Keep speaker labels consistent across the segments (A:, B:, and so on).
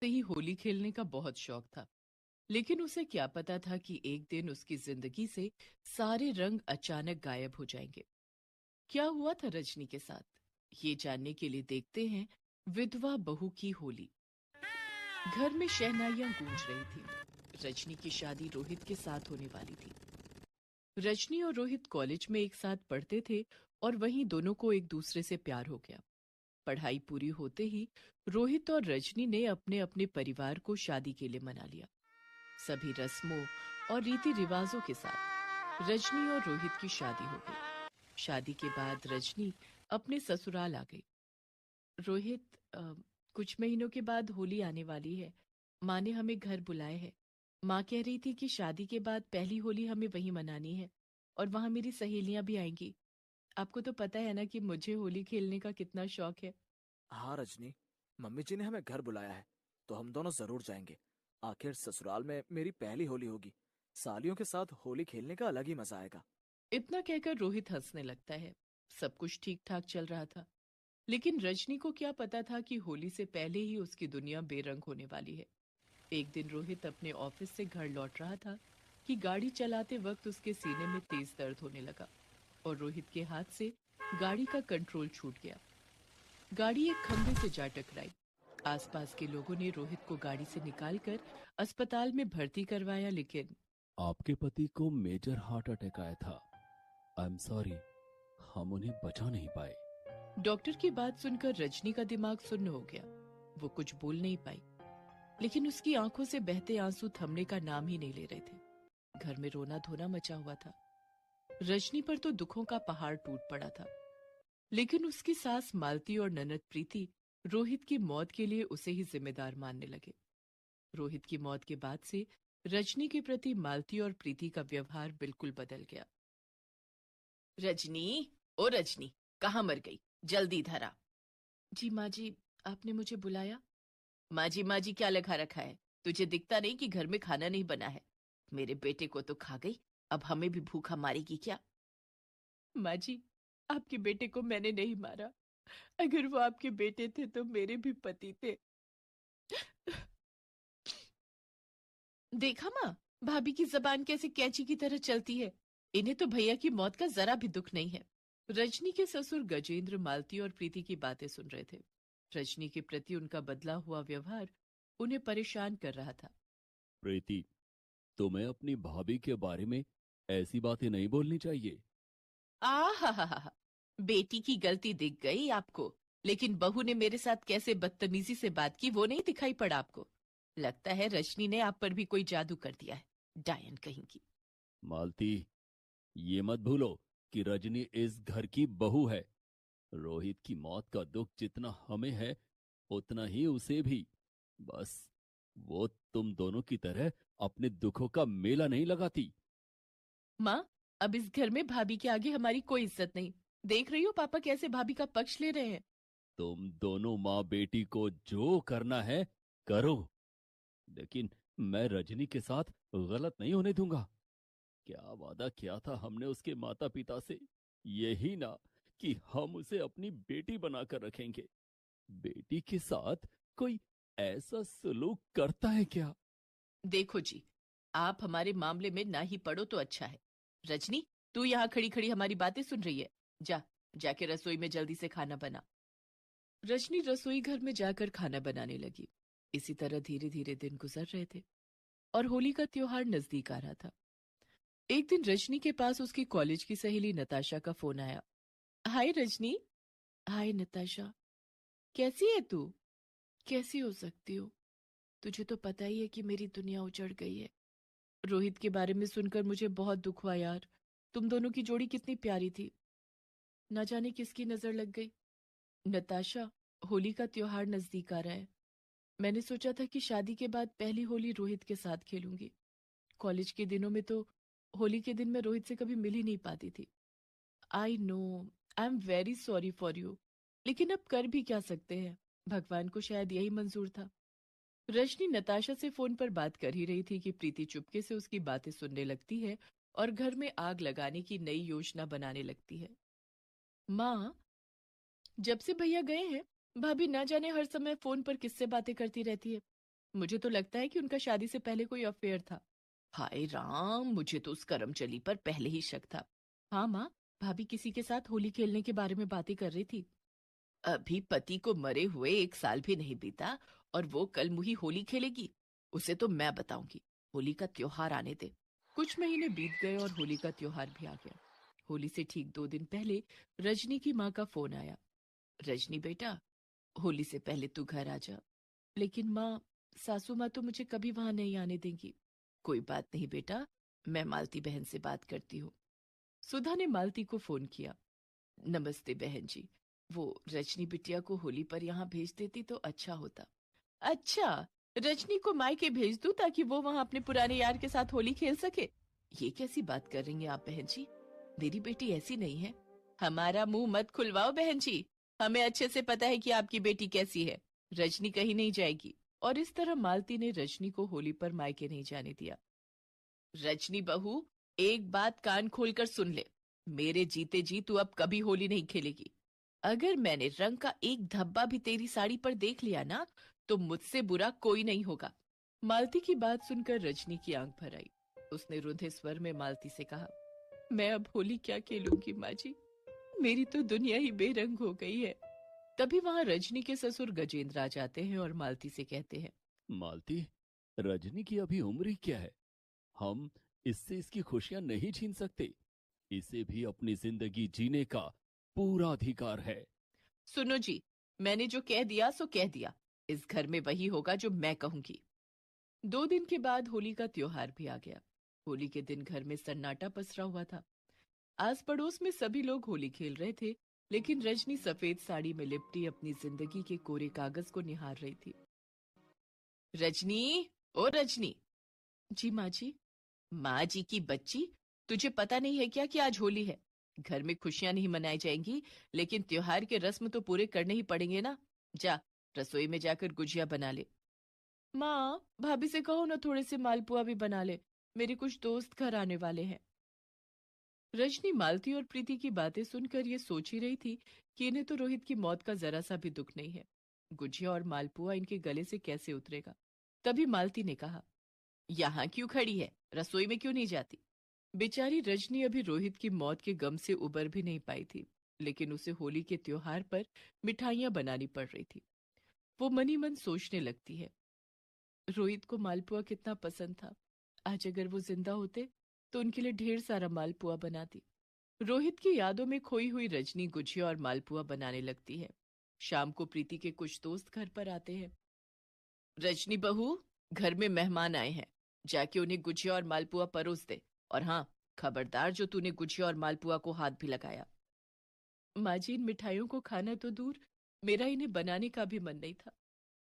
A: से ही होली खेलने का बहुत शौक था, लेकिन उसे क्या पता था कि एक दिन उसकी जिंदगी से सारे रंग अचानक गायब हो जाएंगे। क्या हुआ था रजनी के साथ, ये जानने के लिए देखते हैं विधवा बहू की होली। घर में शहनाइयां गूंज रही थी। रजनी की शादी रोहित के साथ होने वाली थी। रजनी और रोहित कॉलेज में एक साथ पढ़ते थे और वहीं दोनों को एक दूसरे से प्यार हो गया। पढ़ाई पूरी होते ही रोहित और रजनी ने अपने अपने परिवार को शादी के लिए मना लिया। सभी रस्मों और रीति रिवाजों के साथ रजनी और रोहित की शादी हो गई। शादी के बाद रजनी अपने ससुराल आ गई। रोहित, कुछ महीनों के बाद होली आने वाली है। माँ ने हमें घर बुलाए है। माँ कह रही थी कि शादी के बाद पहली होली हमें वहीं मनानी है और वहां मेरी सहेलियां भी आएंगी। आपको तो पता है ना कि मुझे होली खेलने का कितना शौक है।
B: हाँ रजनी, मम्मी जी ने हमें घर बुलाया है तो हम दोनों जरूर जाएंगे। आखिर ससुराल में मेरी पहली होली होगी। सालियों के साथ होली खेलने का अलग ही मजा आएगा।
A: इतना कहकर रोहित हंसने लगता है। सब कुछ ठीक ठाक चल रहा था, लेकिन रजनी को क्या पता था कि होली से पहले ही उसकी दुनिया बेरंग होने वाली है। एक दिन रोहित अपने ऑफिस से घर लौट रहा था कि गाड़ी चलाते वक्त उसके सीने में तेज दर्द होने लगा और रोहित के हाथ से गाड़ी का कंट्रोल छूट गया। गाड़ी एक खंभे से जा टकराई। आसपास के लोगों ने रोहित को गाड़ी से निकालकर अस्पताल में भर्ती करवाया, लेकिन
C: आपके पति को मेजर हार्ट अटैक आया था। आई एम सॉरी, हम उन्हें बचा नहीं पाए।
A: डॉक्टर की बात सुनकर रजनी का दिमाग सुन्न हो गया। वो कुछ बोल नहीं पाई, लेकिन उसकी आंखों से बहते आंसू थमने का नाम ही नहीं ले रहे थे। घर में रोना धोना मचा हुआ था। रजनी पर तो दुखों का पहाड़ टूट पड़ा था, लेकिन उसकी सास मालती और ननद प्रीति रोहित की मौत के लिए उसे ही जिम्मेदार मानने लगे। रोहित की मौत के बाद से रजनी के प्रति मालती और प्रीति का व्यवहार बिल्कुल बदल गया। रजनी, ओ रजनी, कहाँ मर गई? जल्दी इधर आ। जी माँ जी, आपने मुझे बुलाया? माँ जी क्या लगा रखा है? तुझे दिखता नहीं कि घर में खाना नहीं बना है? मेरे बेटे को तो खा गई, अब हमें भी भूखा मारेगी क्या? माँ जी, आपके बेटे को मैंने नहीं मारा। अगर वो आपके बेटे थे तो मेरे भी पति थे। देखा माँ, भाभी की जबान कैसे कैंची की तरह चलती है। इन्हें तो भैया की मौत का जरा भी दुख नहीं है। रजनी के ससुर गजेंद्र मालती और प्रीति की बातें सुन रहे थे। रजनी के प्रति उनका बदला हुआ व्यवहार उन्हें परेशान कर रहा था।
C: प्रीति, तुम्हें अपनी भाभी के बारे में ऐसी बातें नहीं बोलनी चाहिए।
A: आहा, बेटी की गलती दिख गई आपको, लेकिन बहू ने मेरे साथ कैसे बदतमीजी से बात की वो नहीं दिखाई पड़ा आपको? लगता है रजनी ने आप पर भी कोई जादू कर दिया है, डायन कहीं की।
C: मालती, ये मत भूलो कि रजनी इस घर की बहू है। रोहित की मौत का दुख जितना हमें है उतना ही उसे भी। बस वो तुम दोनों की तरह अपने दुखों का मेला नहीं लगाती।
A: माँ, अब इस घर में भाभी के आगे हमारी कोई इज्जत नहीं। देख रही हो पापा कैसे भाभी का पक्ष ले रहे हैं।
C: तुम दोनों माँ बेटी को जो करना है करो, लेकिन मैं रजनी के साथ गलत नहीं होने दूंगा। क्या वादा किया था हमने उसके माता पिता से? यही ना कि हम उसे अपनी बेटी बनाकर रखेंगे। बेटी के साथ कोई ऐसा सलूक करता है क्या?
A: देखो जी, आप हमारे मामले में ना ही पड़ो तो अच्छा है। रजनी, तू यहाँ खड़ी खड़ी हमारी बातें सुन रही है? जा, जाके रसोई में जल्दी से खाना बना। रजनी रसोई घर में जाकर खाना बनाने लगी। इसी तरह धीरे धीरे दिन गुजर रहे थे और होली का त्योहार नजदीक आ रहा था। एक दिन रजनी के पास उसकी कॉलेज की सहेली नताशा का फोन आया। हाय रजनी। हाय नताशा, कैसी है तू? कैसी हो सकती हो? तुझे तो पता ही है कि मेरी दुनिया उजड़ गई है। रोहित के बारे में सुनकर मुझे बहुत दुख हुआ यार। तुम दोनों की जोड़ी कितनी प्यारी थी। ना जाने किसकी नजर लग गई। नताशा, होली का त्योहार नजदीक आ रहा है। मैंने सोचा था कि शादी के बाद पहली होली रोहित के साथ खेलूंगी। कॉलेज के दिनों में तो होली के दिन मैं रोहित से कभी मिल ही नहीं पाती थी। I know, I am very sorry for you, लेकिन अब कर भी क्या सकते हैं। भगवान को शायद यही मंजूर था। रजनी नताशा से फोन पर बात कर ही रही थी कि प्रीति चुपके से उसकी बातें सुनने लगती है और घर में आग लगाने की नई योजना बनाने लगती है। माँ, जब से भैया गए हैं भाभी ना जाने हर समय फोन पर किससे बातें करती रहती है। मुझे तो लगता है कि उनका शादी से पहले कोई अफेयर था। हाय राम, मुझे तो उस करमचली पर पहले ही शक था। हाँ माँ, भाभी किसी के साथ होली खेलने के बारे में बातें कर रही थी। अभी पति को मरे हुए 1 साल भी नहीं बीता और वो कल मुही होली खेलेगी। उसे तो मैं बताऊंगी। होली का त्योहार आने दे। कुछ महीने बीत गए और होली का त्योहार भी आ गया। होली से ठीक 2 दिन पहले रजनी की माँ का फोन आया। रजनी बेटा, होली से पहले तू घर आ जा। लेकिन माँ, सासू माँ तो मुझे कभी वहां नहीं आने देंगी। कोई बात नहीं बेटा, मैं मालती बहन से बात करती हूँ। सुधा ने मालती को फोन किया। नमस्ते बहन जी, वो रजनी बिटिया को होली पर यहाँ भेज देती तो अच्छा होता। अच्छा, रजनी को मायके भेज दूं ताकि वो वहां अपने पुराने यार के साथ होली खेल सके? ये कैसी बात कर रही हैं आप बहन जी? मेरी बेटी ऐसी नहीं है। हमारा मुंह मत खुलवाओ बहन जी। हमें अच्छे से पता है कि आपकी बेटी कैसी है। रजनी कहीं नहीं जाएगी। और इस तरह मालती ने रजनी को होली पर मायके नहीं जाने दिया। रजनी बहू, एक बात कान खोलकर सुन ले। मेरे जीते जी तू अब कभी होली नहीं खेलेगी। अगर मैंने रंग का एक धब्बा भी तेरी साड़ी पर देख लिया ना, तो मुझसे बुरा कोई नहीं होगा। मालती की बात सुनकर रजनी की आंख भर आई। उसने रुंधे स्वर में मालती से कहा, मैं अब होली क्या खेलूंगी माँ जी? मेरी तो दुनिया ही बेरंग हो गई है। तभी वहां रजनी के ससुर गजेंद्र आ जाते हैं और मालती से कहते हैं,
C: मालती, रजनी की अभी उम्र ही क्या है? हम इससे इसकी खुशियां नहीं छीन सकते। इसे भी अपनी जिंदगी जीने का पूरा अधिकार है।
A: सुनो जी, मैंने जो कह दिया सो कह दिया। इस घर में वही होगा जो मैं कहूंगी। 2 दिन के बाद होली का त्योहार भी आ गया। होली के दिन घर में सन्नाटा पसरा हुआ था। आस पड़ोस में सभी लोग होली खेल रहे थे, लेकिन रजनी सफेद साड़ी में लिपटी अपनी जिंदगी के कोरे कागज को निहार रही थी। रजनी, ओ रजनी। जी माँ जी। माँ जी की बच्ची, तुझे पता नहीं है क्या कि आज होली है? घर में खुशियां नहीं मनाई जाएंगी, लेकिन त्योहार के रस्म तो पूरे करने ही पड़ेंगे ना। जा, रसोई में जाकर गुजिया बना ले। माँ, भाभी से कहो ना थोड़े से मालपुआ भी बना ले। मेरे कुछ दोस्त घर आने वाले हैं। रजनी मालती और प्रीति की बातें सुनकर ये सोच ही रही थी कि इन्हें तो रोहित की मौत का जरा सा भी दुख नहीं है। गुजिया और मालपुआ इनके गले से कैसे उतरेगा? तभी मालती ने कहा, यहाँ क्यों खड़ी है? रसोई में क्यों नहीं जाती? बेचारी रजनी अभी रोहित की मौत के गम से उबर भी नहीं पाई थी, लेकिन उसे होली के त्योहार पर मिठाइयां बनानी पड़ रही थी। वो मनी मन सोचने लगती है, रोहित को मालपुआ कितना पसंद था। आज अगर वो जिंदा होते तो उनके लिए ढेर सारा मालपुआ बनाती। रोहित की यादों में खोई हुई रजनी गुजिया और मालपुआ बनाने लगती है। शाम को प्रीति के कुछ दोस्त घर पर आते हैं। रजनी बहू, घर में मेहमान आए हैं। जाके उन्हें गुजिया और मालपुआ परोस दे। और हाँ, खबरदार जो तूने गुजिया और मालपुआ को हाथ भी लगाया। माँ जी, इन मिठाइयों को खाना तो दूर, मेरा इन्हें बनाने का भी मन नहीं था।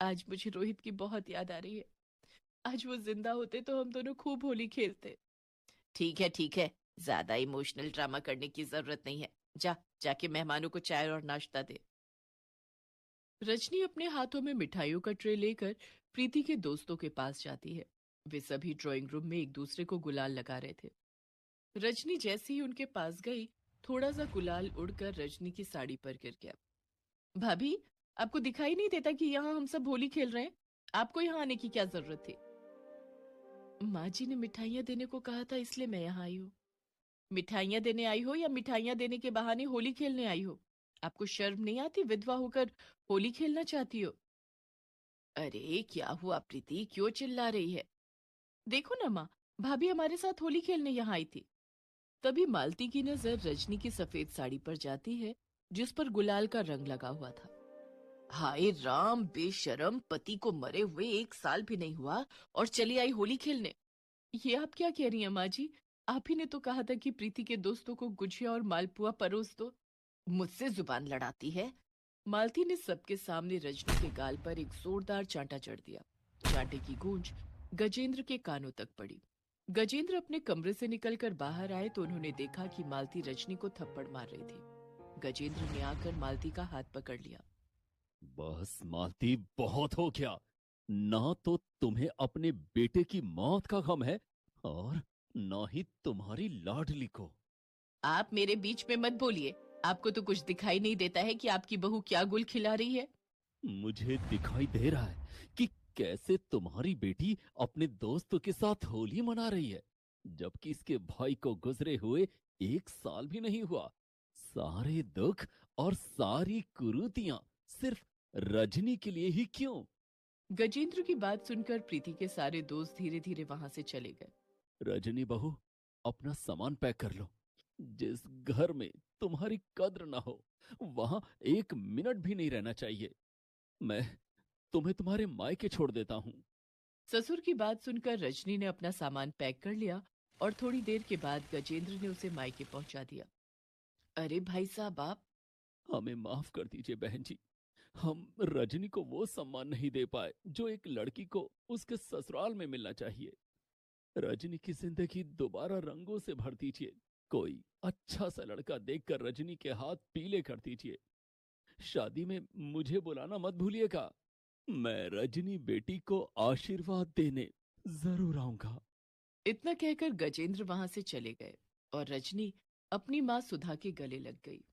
A: आज मुझे रोहित की बहुत याद आ रही है। आज वो जिंदा होते तो हम दोनों खूब होली खेलते। ठीक है, ज्यादा इमोशनल ड्रामा करने की जरूरत नहीं है। जाके मेहमानों को चाय और नाश्ता दे। रजनी अपने हाथों में मिठाइयों का ट्रे लेकर प्रीति के दोस्तों के पास जाती है। वे सभी ड्राइंग रूम में एक दूसरे को गुलाल लगा रहे थे। रजनी जैसे ही उनके पास गई, थोड़ा सा गुलाल उड़कर रजनी की साड़ी पर गिर गया। भाभी, आपको दिखाई नहीं देता कि यहाँ हम सब होली खेल रहे हैं? आपको यहाँ आने की क्या जरूरत थी? माँ जी ने मिठाइयाँ देने को कहा था, इसलिए मैं यहाँ आई हूँ। मिठाइयाँ देने आई हो या मिठाइयाँ देने के बहाने होली खेलने आई हो? आपको शर्म नहीं आती? विधवा होकर होली खेलना चाहती हो? अरे क्या हुआ प्रीति, क्यों चिल्ला रही है? देखो ना माँ, भाभी हमारे साथ होली खेलने यहाँ आई थी। तभी मालती की नजर रजनी की सफेद साड़ी पर जाती है, जिस पर गुलाल का रंग लगा हुआ था। हाय राम, बेशरम, पति को मरे हुए 1 साल भी नहीं हुआ और चली आई होली खेलने। ये आप क्या कह रही हैं माँ जी? आप ही ने तो कहा था कि प्रीति के दोस्तों को गुजिया और मालपुआ परोस दो। मुझसे जुबान लड़ाती है। मालती ने सबके सामने रजनी के गाल पर एक जोरदार चांटा जड़ दिया। चांटे की गूंज गजेंद्र के कानों तक पड़ी। गजेंद्र अपने कमरे से निकलकर बाहर आए तो उन्होंने देखा कि मालती रजनी को थप्पड़ मार रही थी। गजेंद्र ने आकर मालती का हाथ पकड़ लिया।
C: बस मालती, बहुत हो गया। ना तो तुम्हें अपने बेटे की मौत का गम है और ना ही तुम्हारी लाडली को।
A: आप मेरे बीच में मत बोलिए। आपको तो कुछ दिखाई नहीं देता है कि आपकी बहू क्या गुल खिला रही है?
C: मुझे दिखाई दे रहा है कि कैसे तुम्हारी बेटी अपने दोस्तों के साथ होली मना रही है, जबकि इसके भाई को गुजरे हुए 1 साल भी नहीं हुआ। सारे दुख और सारी कुरीतियां सिर्फ रजनी के लिए ही क्यों?
A: गजेंद्र की बात सुनकर प्रीति के सारे दोस्त धीरे धीरे वहां से चले गए।
C: रजनी बहू, अपना सामान पैक कर लो। जिस घर में तुम्हारी कद्र ना हो, वहां 1 मिनट भी नहीं रहना चाहिए। मैं तुम्हें तुम्हारे मायके छोड़ देता हूँ।
A: ससुर की बात सुनकर रजनी ने अपना सामान पैक कर लिया और थोड़ी देर के बाद गजेंद्र ने उसे मायके पहुंचा दिया। अरे भाई साहब, आप
C: हमें माफ कर दीजिए बहन जी। हम रजनी को वो सम्मान नहीं दे पाए जो एक लड़की को उसके ससुराल में मिलना चाहिए। रजनी की जिंदगी दोबारा रंगों से भर दीजिए। कोई अच्छा सा लड़का देखकर रजनी के हाथ पीले कर दीजिए। शादी में मुझे बुलाना मत भूलिएगा। मैं रजनी बेटी को आशीर्वाद देने जरूर आऊंगा।
A: इतना कहकर गजेंद्र वहां से चले गए और रजनी अपनी माँ सुधा के गले लग गई।